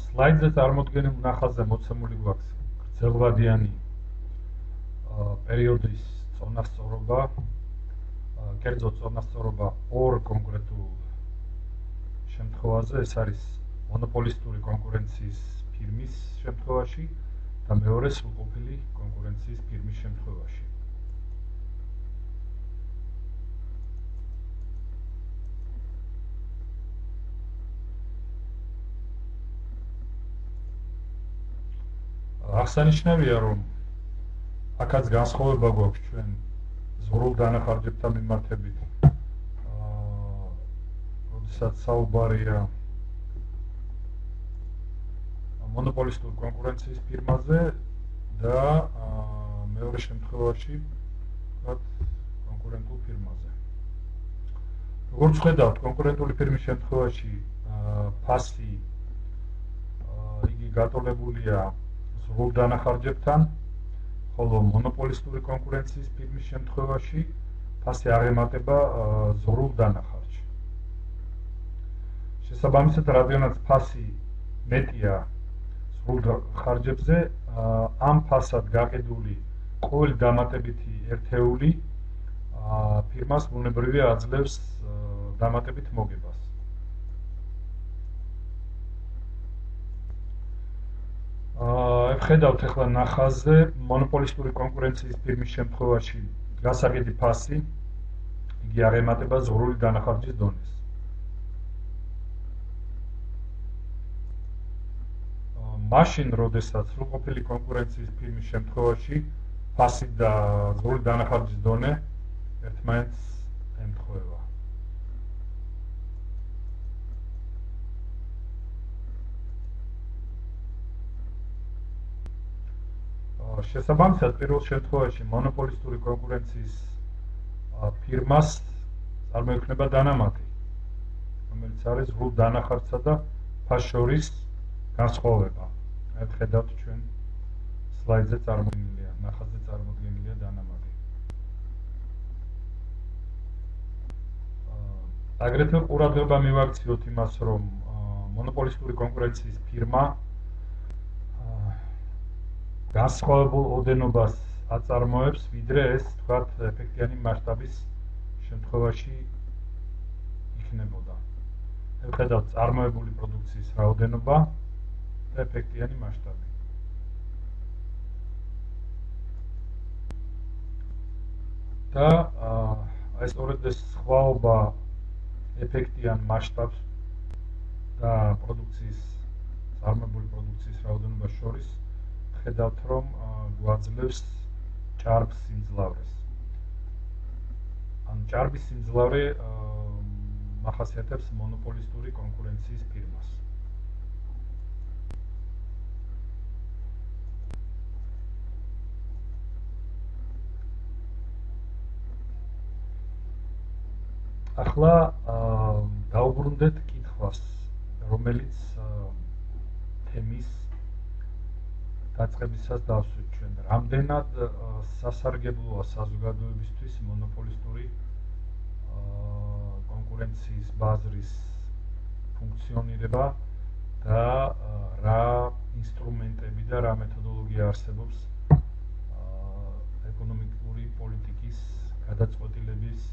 სლაიდზე წარმოდგენილ ნახაზზე მოცემული გვაქვს გრძელვადიანი პერიოდის წონასწორობა, კერძო წონასწორობა ორ კონკრეტულ შემთხვევაზე, ეს არის მონოპოლისტური კონკურენციის ფირმის შემთხვევაში და მეორე სრულყოფილი კონკურენციის ფირმის შემთხვევაში. აღსანიშნავია, რომ აქაც განსხვავება გვაქვს ჩვენ ზღვრულ დანახარჯებთან მიმართებით, როდესაც საუბარია მონოპოლისტურ კონკურენციის ფირმაზე და მეორე შემთხვევაში კონკურენტულ ფირმაზე. როგორც ხედავთ, კონკურენტული ფირმის შემთხვევაში ფასი იგი გატოლებულია ზღვრულ დანახარჯებთან, ხოლო მონოპოლისტური კონკურენციის ფირმის შემთხვევაში ფასი აღემატება ზღვრულ დანახარჯს. შესაბამისად, რადგანაც ფასი მეტია ზღვრულ ხარჯებზე, ამ ფასად გაყიდული ყოველი დამატებითი ერთეული ფირმას ბუნებრივია აძლევს დამატებით მოგებას. ხედავთ ახლა ნახაზზე, მონოპოლისტური კონკურენციის ფირმის შემთხვევაში გასაყიდი ფასი იგი აღემატება ზღვრული დანახარჯის დონეს. მაშინ, როდესაც სრულყოფილი კონკურენციის ფირმის შემთხვევაში ფასი და ზღვრული დანახარჯის დონე ერთმანეთს ემთხვევა. შესაბამისად, პირველ შემთხვევაში მონოპოლისტური კონკურენციის ფირმას წარმოიქმნება დანამატი, რომელიც არის ზღვრულ დანახარჯსა და ფასს შორის განსხვავება. ხედავთ ჩვენ სლაიდზე წარმოდგენილია, ნახაზზე წარმოდგენილია დანამატი. აგრეთვე ყურადღება მივაქციოთ იმას, რომ მონოპოლისტური კონკურენციის ფირმა განსხვავებულ ოდენობას აწარმოებს, ვიდრე ეს თქვათ ეფექტიანი მასშტაბის შემთხვევაში იქნებოდა. ხედავთ წარმოებული პროდუქციის რაოდენობა და ეფექტიანი მასშტაბი. და აი სწორედ ეს სხვაობა ეფექტიან მასშტაბს და წარმოებული პროდუქციის რაოდენობას შორის ხედავთ, რომ გვაძლევს ჭარბ სიმძლავრეს. ან ჭარბი სიმძლავრე ახასიათებს მონოპოლისტური კონკურენციის ფირმას. ახლა დავუბრუნდეთ კითხვას, რომელიც თემის დაწყებისას დავსვით ჩვენ. რამდენად სასარგებლოა საზოგადოებისთვის მონოპოლისტური კონკურენციის ბაზრის ფუნქციონირება და რა ინსტრუმენტები და რა მეთოდოლოგია არსებობს ეკონომიკური პოლიტიკის გადაწყვეტილების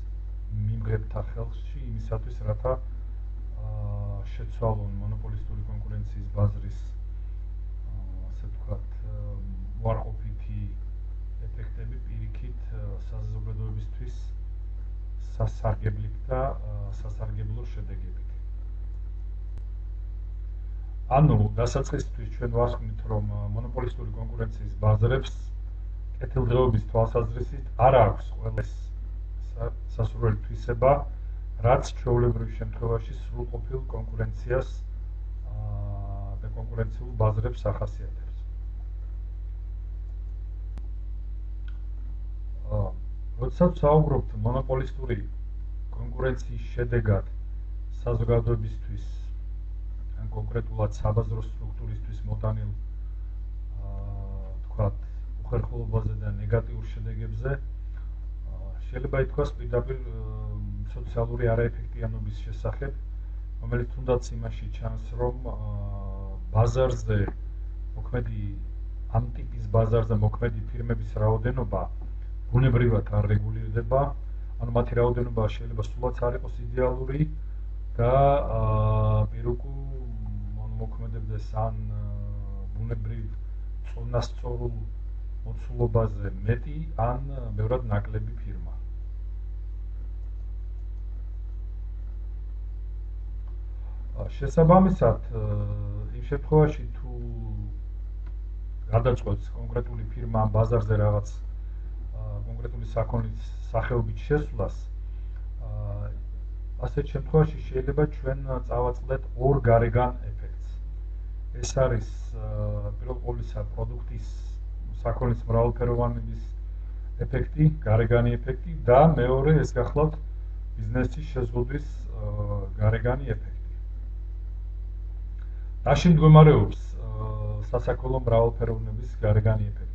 მიმღებთა ხელში იმისათვის, რათა შეცვალონ მონოპოლისტური კონკურენციის ბაზრის ასე ვთქვათ უარყოფითი ეფექტები პირიქით საზოგადოებისთვის სასარგებლით და სასარგებლო შედეგებით. ანუ დასაწყისისთვის ჩვენ ვახსნით, რომ მონოპოლისტური კონკურენციის ბაზრებს კეთილდღეობის თვალსაზრისით არ აქვს ყველა სასურველი თვისება, რაც ჩვეულებრივ შემთხვევაში სრულყოფილ კონკურენციას და კონკურენციულ ბაზრებს ახასიათებს. როდესაც საუბრობთ მონოპოლისტური კონკურენციის შედეგად საზოგადოებისთვის ან კონკრეტულად საბაზრო სტრუქტურისთვის მოტანილ თქვათ უხერხულობაზე და ნეგატიურ შედეგებზე შეიძლება ითქვას პირდაპირ სოციალური არაეფექტიანობის შესახებ, რომელიც თუნდაც იმაში ჩანს, რომ ბაზარზე მოქმედი ამ ტიპის ბაზარზე მოქმედი ფირმების რაოდენობა ბუნებრივად არ რეგულირდება, ანუ მათი რაოდენობა შეიძლება სულაც არ იყოს იდეალური და პირუკუ მოქმედებდეს ან ბუნებრივ წონასწორულ მოცულობაზე მეტი, ან ბევრად ნაკლები ფირმა. შესაბამისად, იმ შემთხვევაში თუ გადაწყვეტს კონკრეტული ფირმა ამ ბაზარზე რაღაც კონკრეტული საქონლის სახეობით შესვლას, ასეთ შემთხვევაში შეიძლება ჩვენ წავაწყდეთ ორ გარეგან ეფექტს. ეს არის პირველ ყოვლისა პროდუქტის საქონლის მრავალფეროვანების ეფექტი, გარეგანი ეფექტი და მეორე ეს გახლავთ ბიზნესის შეზღუდვის გარეგანი ეფექტი. რაში მდგომარეობს სასაქონლო მრავალფეროვნების გარეგანი ეფექტი?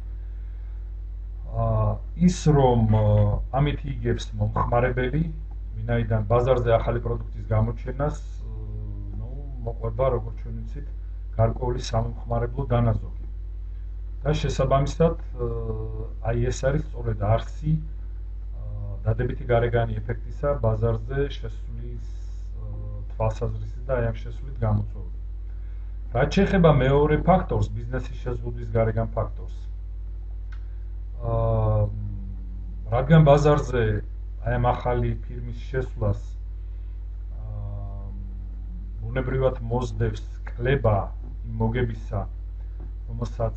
ის რომ ამით იგებს მომხმარებელი, ვინაიდან ბაზარზე ახალი პროდუქტის გამოჩენას მოყვება, როგორც ჩვენ ვიცით, გარკვეული სამომხმარებლო დანაზოგი. და შესაბამისად, აი ეს არის სწორედ არსი დადებითი გარეგანი ეფექტისა ბაზარზე შესვლის თვალსაზრისით და აი ამ შესვლით გამოწვევით. რაც შეეხება მეორე ფაქტორს, ბიზნესის შეზღუდვის გარეგან ფაქტორს. რადგან ბაზარზე აი ამ ახალი ფირმის შესვლას ბუნებრივად მოსდევს კლება იმ მოგებისა, რომელსაც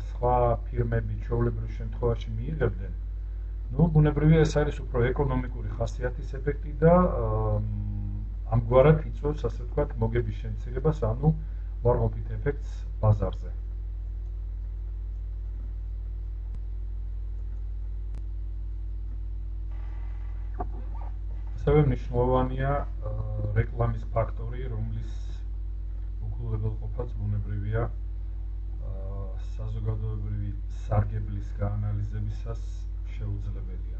სხვა ფირმები ჩვეულებრივ შემთხვევაში მიიღებდნენ, ბუნებრივია ეს არის უფრო ეკონომიკური ხასიათის ეფექტი და ამგვარად იწვევს, ასე ვთქვათ, მოგების შემცირებას, ანუ უარყოფით ეფექტს ბაზარზე. ასევე მნიშვნელოვანია რეკლამის ფაქტორი, რომლის უქულებელყოფაც ბუნებრივია საზოგადოებრივი სარგებლის გაანალიზებისას შეუძლებელია.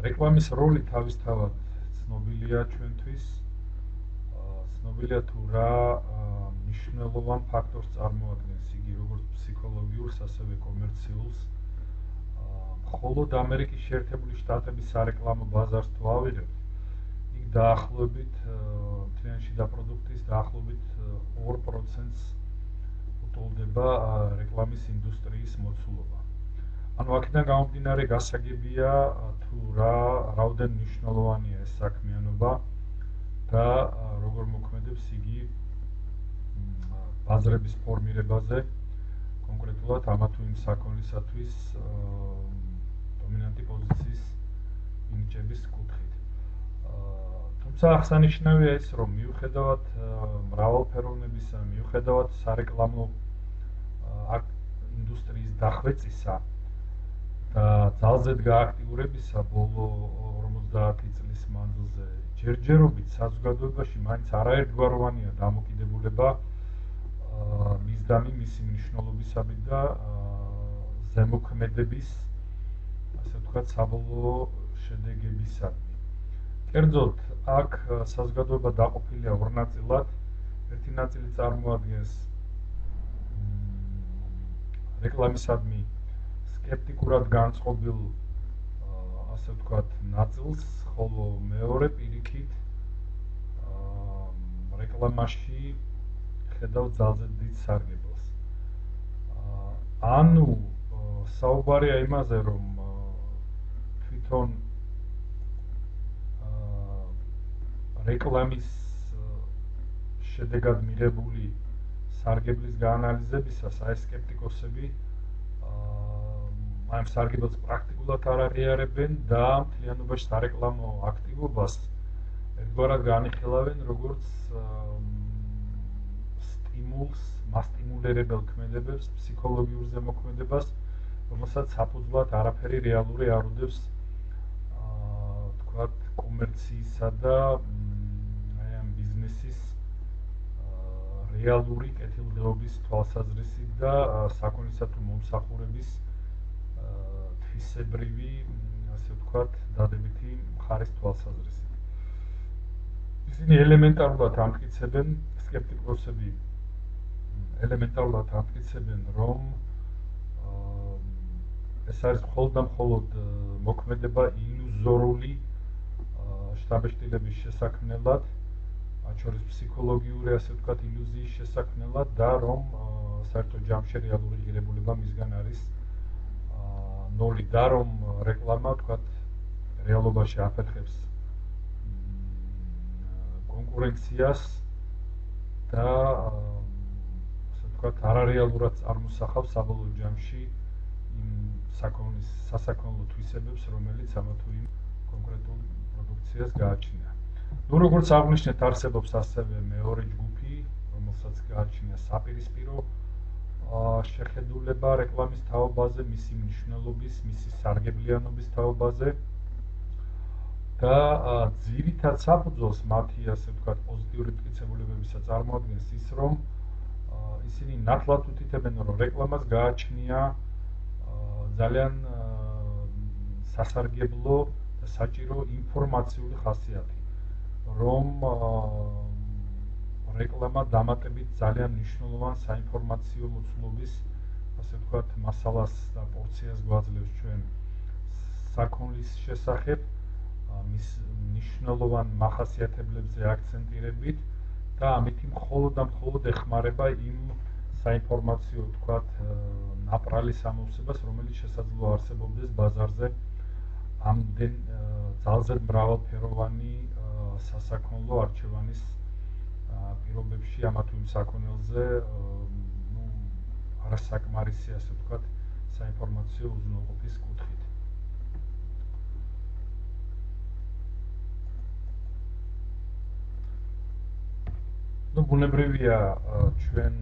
რეკლამის როლი თავისთავად ცნობილია ჩვენთვის, ცნობილია თუ რა მნიშვნელოვან ფაქტორს წარმოადგენს იგი როგორც ფსიქოლოგიურს, ასევე კომერციულს. მხოლოდ ამერიკის შეერთებული შტატების სარეკლამო ბაზარს თუ ავიღებთ, იქ დაახლოებით მთლიანი შიდა პროდუქტის დაახლოებით 2%-ს უტოლდება რეკლამის ინდუსტრიის მოცულობა. ანუ აქედან გამომდინარე გასაგებია თუ რაოდენ მნიშვნელოვანია ეს საქმიანობა და როგორ მოქმედებს იგი ბაზრების ფორმირებაზე, კონკრეტულად ამა თუ იმ საქონლისათვის დომინანტი პოზიციის მინიჭების კუთხით. თუმცა აღსანიშნავია ის, რომ მიუხედავად მრავალფეროვნებისა, მიუხედავად სარეკლამო ინდუსტრიის დახვეწისა და ძალზედ გააქტიურებისა ბოლო 50 წლის მანძილზე, ჯერჯერობით საზოგადოებაში მაინც არაერთგვაროვანია დამოკიდებულება მისდამი მისი მნიშვნელობისადმი და ზემოქმედების, ასე ვთქვათ, საბოლოო შედეგებისადმი. კერძოდ, აქ საზოგადოება დაყოფილია ორ ნაწილად. ერთი ნაწილი წარმოადგენს რეკლამისადმი სკეპტიკურად განწყობილ, ასე ვთქვათ, ნაწილს, ხოლო მეორე პირიქით რეკლამაში ხედავთ ძალზედ დიდ სარგებელს. ანუ საუბარია იმაზე, რომ თვითონ რეკლამის შედეგად მიღებული სარგებლის გაანალიზებისას აი სკეპტიკოსები ამ სარგებელს პრაქტიკულად არ აღიარებენ და მთლიანობაში სარეკლამო აქტივობას ერთგვარად განიხილავენ როგორც სტიმულს, მასტიმულირებელ ქმედებებს, ფსიქოლოგიურ ზემოქმედებას, რომელსაც საფუძვლად არაფერი რეალური არ უდევს თქვათ კომერციისა და აი ამ ბიზნესის რეალური კეთილდღეობის თვალსაზრისით და საქონლისა თუ მომსახურების თვისებრივი, ასე ვთქვათ, დადებითი მხარის თვალსაზრისით. ისინი ელემენტარულად ამტკიცებენ სკეპტიკოსები ელემენტარულად ამტკიცებენ, რომ ეს არის მხოლოდ და მხოლოდ მოქმედება ილუზორული შთაბეჭდილების შესაქმნელად, მათ შორის ფსიქოლოგიური, ასე ვთქვათ, ილუზიის შესაქმნელად და რომ საერთოდ ჯამში რეალური ღირებულება მისგან არის ნული და რომ რეკლამა, ვთქვათ, რეალობაში აფერხებს კონკურენციას და ასე ვთქვათ, არარეალურად წარმოსახავს საბოლოო ჯამში იმ სასაქონლო თვისებებს, რომელიც ამა თუ იმ კონკრეტულ პროდუქციას გააჩნია. Ну, როგორც აღნიშნეთ, არსებობს ასევე მეორე ჯგუფი, რომელსაც გააჩნია საპირისპირო შეხედულება რეკლამის თაობაზე, მისი მნიშვნელობის, მისი სარგებლიანობის თაობაზე და ძირითად საფუძველს მათი, ასე ვთქვათ, პოზიტიური მტკიცებულებებისა წარმოადგენს ის, რომ ისინი ნათლად უთითებენ, რომ რეკლამას გააჩნია ძალიან სასარგებლო და საჭირო ინფორმაციული ხასიათი, რომ რეკლამა დამატებით ძალიან მნიშვნელოვან საინფორმაციო მოცულობის, ასე ვთქვათ, მასალას და პორციას გვაძლევს ჩვენ საქონლის შესახებ, მის მნიშვნელოვან მახასიათებლებზე აქცენტირებით და ამით მხოლოდ და მხოლოდ ეხმარება იმ საინფორმაციო, ვთქვათ, ნაპრალი სამოსებას, რომელიც შესაძლოა არსებობდეს ბაზარზე ამდენ ძალზედ მრავალფეროვანი სასაქონლო არჩევანის პირობებში, ამა თუ იმ საქონელზე, არასაკმარისი, ასე ვთქვათ, საინფორმაციო უზრუნველყოფის კუთხით. Ну, ბუნებრივია ჩვენ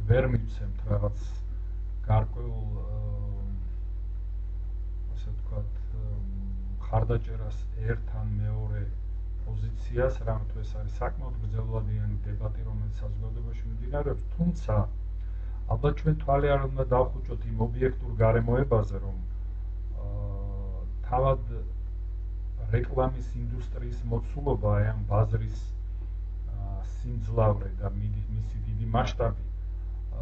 ვერ მივცემთ რაღაც გარკვეულ, ასე ვთქვათ, ხარდაჭერას ერთ ან მეორე პოზიციას, რამე თუ ეს არის საკმაოდ გრძელვადიანი დებატი, რომელიც საზოგადოებაში მიმდინარეობს, თუმცა ალბათ ჩვენ თვალი არ უნდა დავხუჭოთ იმ ობიექტურ გარემოებაზე, რომ თავად რეკლამის ინდუსტრიის მოცულობა, ამ ბაზრის სიმძლავრე და მისი დიდი მასშტაბი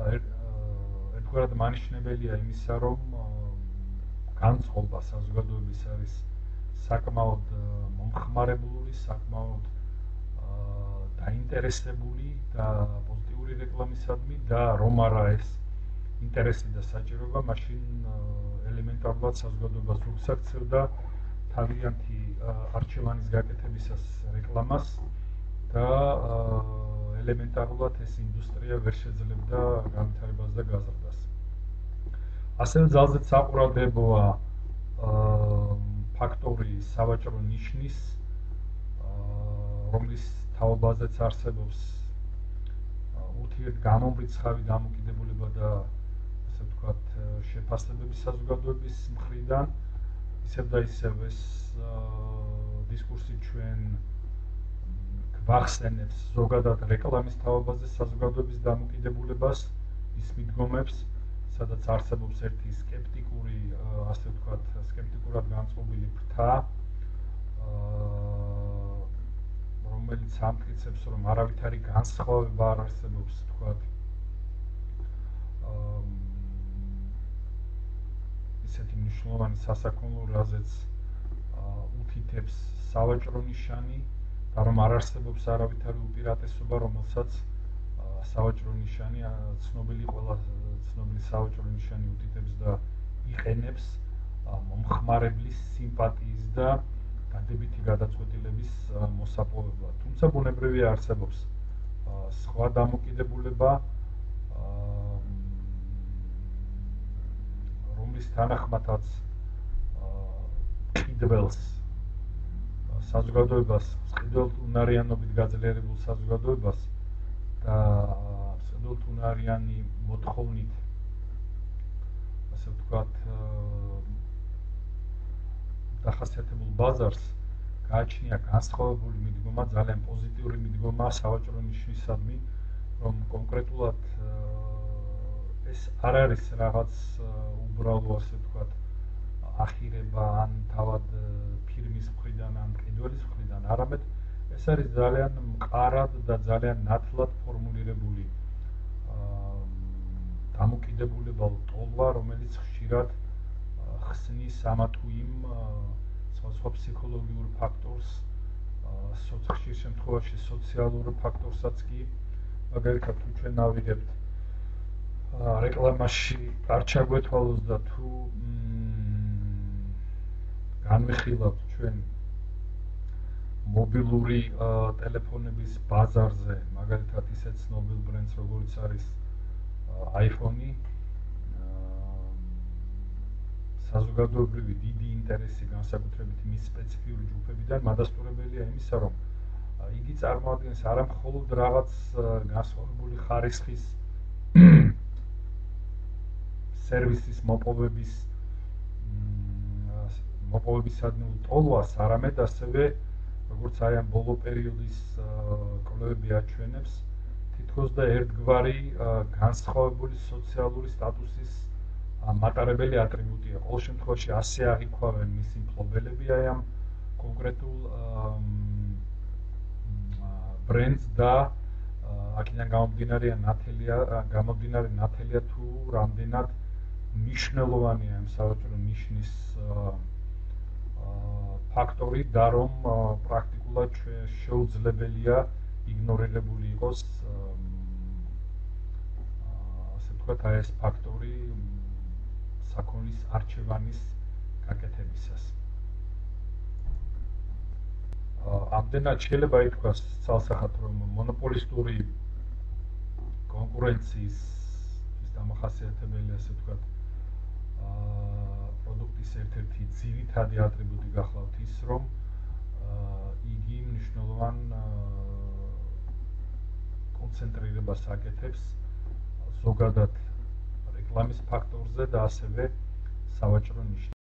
ერთგვარად მანიშნებელია იმისა, რომ განწყობა საზოგადოების არის საკმაოდ მომხმარებლური, საკმაოდ დაინტერესებული და პოზიტიური რეკლამისადმი და რომ არა ეს ინტერესი და საჭიროება, მაშინ ელემენტარულად საზოგადოებას უგსაქცევდა თავიანთი არჩევანის გაკეთებისას რეკლამას და ელემენტარულად ეს ინდუსტრია ვერ შეძლებდა განვითარებას და გაზრდას. ასევე ძალზედ საყურადღებოა ფაქტორი სავაჭრო ნიშნის, რომლის თაობაზეც არსებობს ურთიერთგამომრიცხავი დამოკიდებულება და ასე ვთქვათ, შეფასებები საზოგადოების მხრიდან, ისევ და ისევ ეს დისკურსი ჩვენ გვახსენებს ზოგადად რეკლამის თაობაზე საზოგადოების დამოკიდებულებას, ის მიდგომებს, სადაც არსებობს ერთი სკეპტიკური, ასე ვთქვათ, სკეპტიკურად განწყობილი ფრთა, რომელიც ამტკიცებს, რომ არავითარი განსხვავება არ არსებობს, ვთქვათ, ისეთი მნიშვნელოვანი სასაქონლო, რაზეც უთითებს სავაჭრო ნიშანი და რომ არ არსებობს არავითარი უპირატესობა, რომელსაც სავაჭრო ნიშანი, ცნობილი ყველა ცნობილი სავაჭრო ნიშანი უთითებს და იყენებს მომხმარებლის სიმპათიის და დადებითი გადაწყვეტილების მოსაპოვებლად. თუმცა ბუნებრივია არსებობს სხვა დამოკიდებულება, რომლის თანახმადაც ყიდველს საზოგადოებას, ყიდველთუნარიანობით გაძლიერებულ საზოგადოებას და ყიდველთუნარიანი მოთხოვნით, ასე ვთქვათ, დახასიათებულ ბაზარს გააჩნია განსხვავებული მიდგომა, ძალიან პოზიტიური მიდგომა სავაჭრო ნიშნისადმი, რომ კონკრეტულად ეს არ არის რაღაც უბრალო, ასე ვთქვათ, ახირება ან თავად ფირმის მხრიდან ან ყიდველის მხრიდან, არამედ ეს არის ძალიან მყარად და ძალიან ნათლად ფორმულირებული დამოკიდებულება ტოლვა, რომელიც ხშირად ხსნის ამა თუ იმ სხვა ფსიქოლოგიურ ფაქტორს, ხშირ შემთხვევაში სოციალურ ფაქტორსაც კი, მაგალითად თუ ჩვენ ავიღებთ რეკლამაში არ ჩაგვეთვალოს და თუ განვიხილავთ ჩვენ მობილური ტელეფონების ბაზარზე, მაგალითად ისეთ ცნობილ ბრენდს როგორც არის iPhone-ი, საზოგადოებრივი დიდი ინტერესი განსაკუთრებით მის სპეციფიური ჯგუფებიდან მადასტურებელია იმისა, რომ იგი წარმოადგენს არა მხოლოდ რაღაც განსხვავებული ხარისხის სერვისის მოპოვებისადმი ტოლვას, არამედ ასევე როგორც აი ამ ბოლო პერიოდის კვლევები აჩვენებს, თითქოს და ერთგვარი განსხვავებული სოციალური სტატუსის მატარებელი ატრიბუტია. ყოველ შემთხვევაში ასე აღიქვამენ მისი მფლობელები აი ამ კონკრეტულ ბრენდს და აქედან გამომდინარე ნათელია თუ რამდენად მნიშვნელოვანია ამ სავაჭრო ნიშნის ფაქტორი და რომ პრაქტიკულად შეუძლებელია იგნორირებული იყოს ასე ვთქვათ აი ეს ფაქტორი საქონლის არჩევანის გაკეთებისას. ამდენად შეიძლება ითქვას ცალსახად, რომ მონოპოლისტური კონკურენციის დამახასიათებელი ასე ვთქვათ პროდუქტის ერთ-ერთი ძირითადი ატრიბუტი გახლავთ ის, რომ იგი მნიშვნელოვან კონცენტრირებას აკეთებს ზოგადად რეკლამის ფაქტორზე და ასევე სავაჭრო ნიშნებზე.